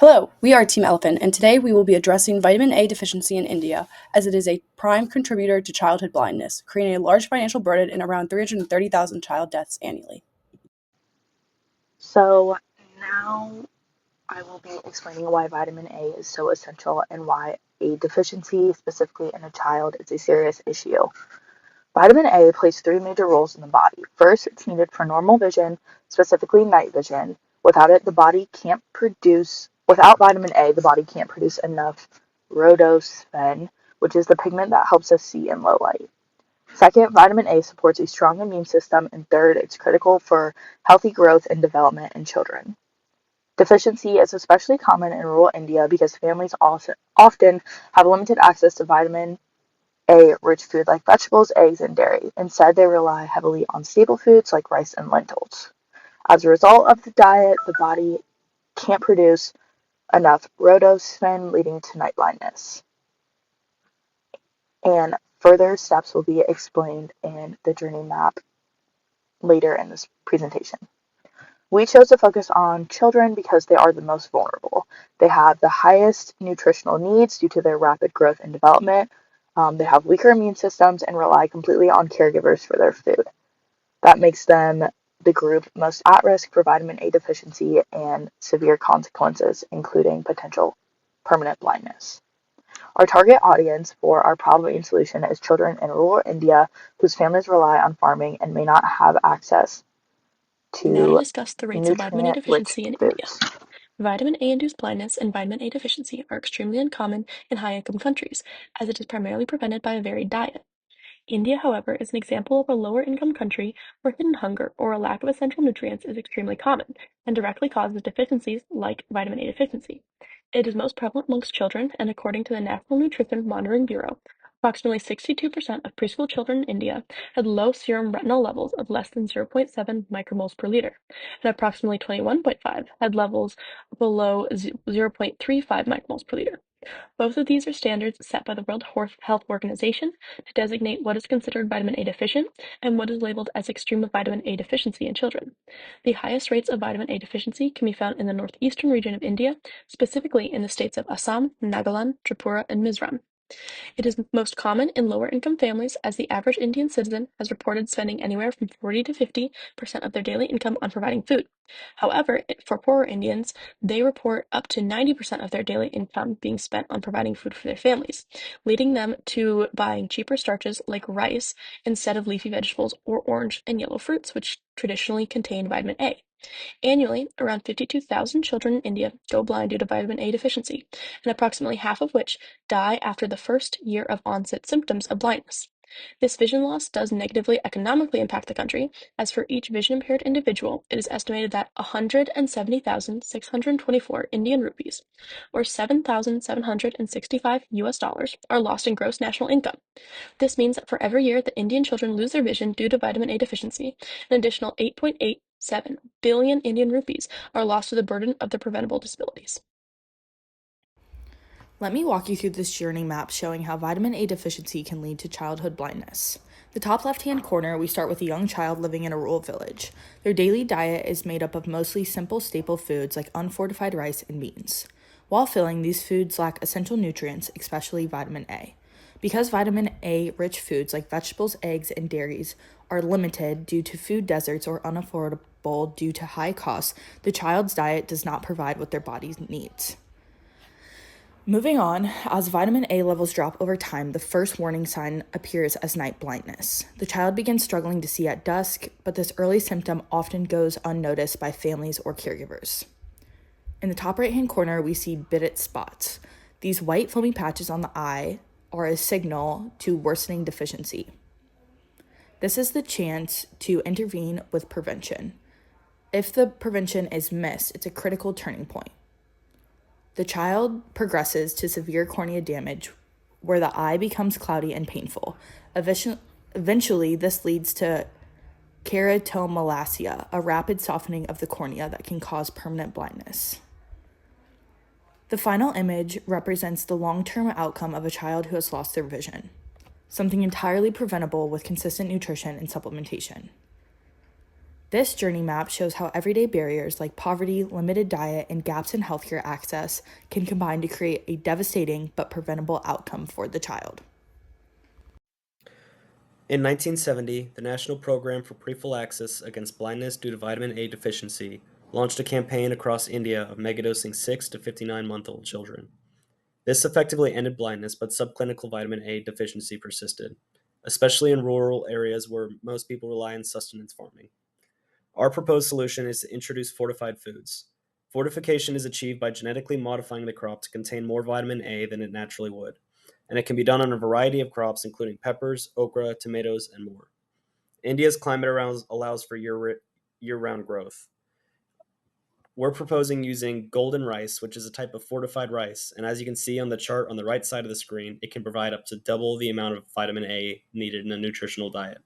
Hello, we are Team Elephant, and today we will be addressing vitamin A deficiency in India, as it is a prime contributor to childhood blindness, creating a large financial burden and around 330,000 child deaths annually. So now I will be explaining why vitamin A is so essential and why a deficiency, specifically in a child, is a serious issue. Vitamin A plays three major roles in the body. First, it's needed for normal vision, specifically night vision. Without vitamin A, the body can't produce enough rhodopsin, which is the pigment that helps us see in low light. Second, vitamin A supports a strong immune system. And third, it's critical for healthy growth and development in children. Deficiency is especially common in rural India because families also often have limited access to vitamin A rich food like vegetables, eggs, and dairy. Instead, they rely heavily on staple foods like rice and lentils. As a result of the diet, the body can't produce enough rhodopsin, leading to night blindness. And further steps will be explained in the journey map later in this presentation. We chose to focus on children because they are the most vulnerable. They have the highest nutritional needs due to their rapid growth and development. They have weaker immune systems and rely completely on caregivers for their food. That makes them the group most at risk for vitamin A deficiency and severe consequences, including potential permanent blindness. Our target audience for our problem and solution is children in rural India whose families rely on farming and may not have access Now to to discuss the rates of vitamin A nutrient-rich deficiency in India. foods. Vitamin A-induced blindness and vitamin A deficiency are extremely uncommon in high-income countries, as it is primarily prevented by a varied diet. India, however, is an example of a lower-income country where hidden hunger or a lack of essential nutrients is extremely common and directly causes deficiencies like vitamin A deficiency. It is most prevalent amongst children, and according to the National Nutrition Monitoring Bureau, approximately 62% of preschool children in India had low serum retinol levels of less than 0.7 micromoles per liter, and approximately 21.5 had levels below 0.35 micromoles per liter. Both of these are standards set by the World Health Organization to designate what is considered vitamin A deficient and what is labeled as extreme vitamin A deficiency in children. The highest rates of vitamin A deficiency can be found in the northeastern region of India, specifically in the states of Assam, Nagaland, Tripura, and Mizoram. It is most common in lower income families, as the average Indian citizen has reported spending anywhere from 40 to 50% of their daily income on providing food. However, for poorer Indians, they report up to 90% of their daily income being spent on providing food for their families, leading them to buying cheaper starches like rice instead of leafy vegetables or orange and yellow fruits, which traditionally contain vitamin A. Annually, around 52,000 children in India go blind due to vitamin A deficiency, and approximately half of which die after the first year of onset symptoms of blindness. This vision loss does negatively economically impact the country, as for each vision impaired individual, it is estimated that 170,624 Indian rupees, or 7,765 US dollars, are lost in gross national income. This means that for every year that Indian children lose their vision due to vitamin A deficiency, an additional 8.87 billion Indian rupees are lost to the burden of their preventable disabilities. Let me walk you through this journey map showing how vitamin A deficiency can lead to childhood blindness. The top left-hand corner, we start with a young child living in a rural village. Their daily diet is made up of mostly simple staple foods like unfortified rice and beans. While filling, these foods lack essential nutrients, especially vitamin A. Because vitamin A-rich foods like vegetables, eggs, and dairies are limited due to food deserts or unaffordable due to high costs, the child's diet does not provide what their body needs. Moving on, as vitamin A levels drop over time, the first warning sign appears as night blindness. The child begins struggling to see at dusk, but this early symptom often goes unnoticed by families or caregivers. In the top right-hand corner, we see bitted spots. These white foamy patches on the eye are a signal to worsening deficiency. This is the chance to intervene with prevention. If the prevention is missed, it's a critical turning point. The child progresses to severe cornea damage where the eye becomes cloudy and painful. Eventually, this leads to keratomalacia, a rapid softening of the cornea that can cause permanent blindness. The final image represents the long-term outcome of a child who has lost their vision, something entirely preventable with consistent nutrition and supplementation. This journey map shows how everyday barriers like poverty, limited diet, and gaps in healthcare access can combine to create a devastating but preventable outcome for the child. In 1970, the National Program for Prophylaxis Against Blindness Due to Vitamin A Deficiency launched a campaign across India of megadosing 6 to 59-month-old children. This effectively ended blindness, but subclinical vitamin A deficiency persisted, especially in rural areas where most people rely on sustenance farming. Our proposed solution is to introduce fortified foods. Fortification is achieved by genetically modifying the crop to contain more vitamin A than it naturally would, and it can be done on a variety of crops, including peppers, okra, tomatoes, and more. India's climate allows for year-round growth. We're proposing using golden rice, which is a type of fortified rice, and as you can see on the chart on the right side of the screen, it can provide up to double the amount of vitamin A needed in a nutritional diet.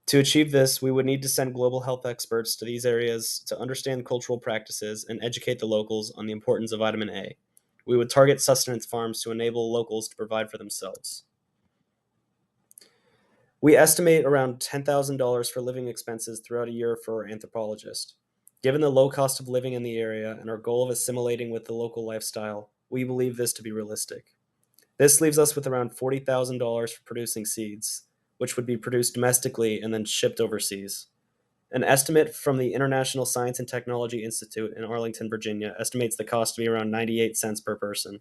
To achieve this, we would need to send global health experts to these areas to understand cultural practices and educate the locals on the importance of vitamin A. We would target sustenance farms to enable locals to provide for themselves. We estimate around $10,000 for living expenses throughout a year for our anthropologist. Given the low cost of living in the area and our goal of assimilating with the local lifestyle, we believe this to be realistic. This leaves us with around $40,000 for producing seeds, which would be produced domestically and then shipped overseas. An estimate from the International Science and Technology Institute in Arlington, Virginia, estimates the cost to be around 98 cents per person.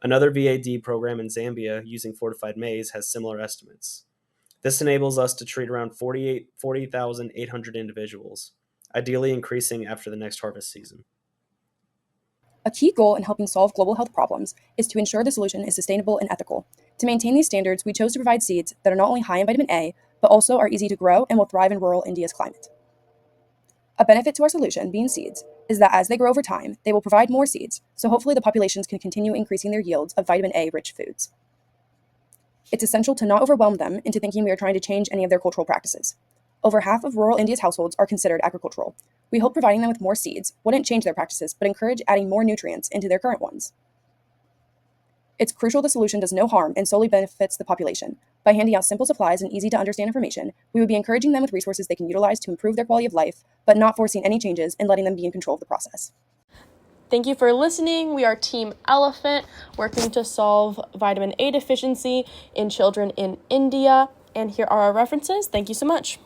Another VAD program in Zambia using fortified maize has similar estimates. This enables us to treat around 40,800 individuals, ideally increasing after the next harvest season. A key goal in helping solve global health problems is to ensure the solution is sustainable and ethical. To maintain these standards, we chose to provide seeds that are not only high in vitamin A, but also are easy to grow and will thrive in rural India's climate. A benefit to our solution, being seeds, is that as they grow over time, they will provide more seeds, so hopefully the populations can continue increasing their yields of vitamin A-rich foods. It's essential to not overwhelm them into thinking we are trying to change any of their cultural practices. Over half of rural India's households are considered agricultural. We hope providing them with more seeds wouldn't change their practices, but encourage adding more nutrients into their current ones. It's crucial the solution does no harm and solely benefits the population. By handing out simple supplies and easy to understand information, we would be encouraging them with resources they can utilize to improve their quality of life, but not forcing any changes and letting them be in control of the process. Thank you for listening. We are Team Elephant, working to solve vitamin A deficiency in children in India. And here are our references. Thank you so much.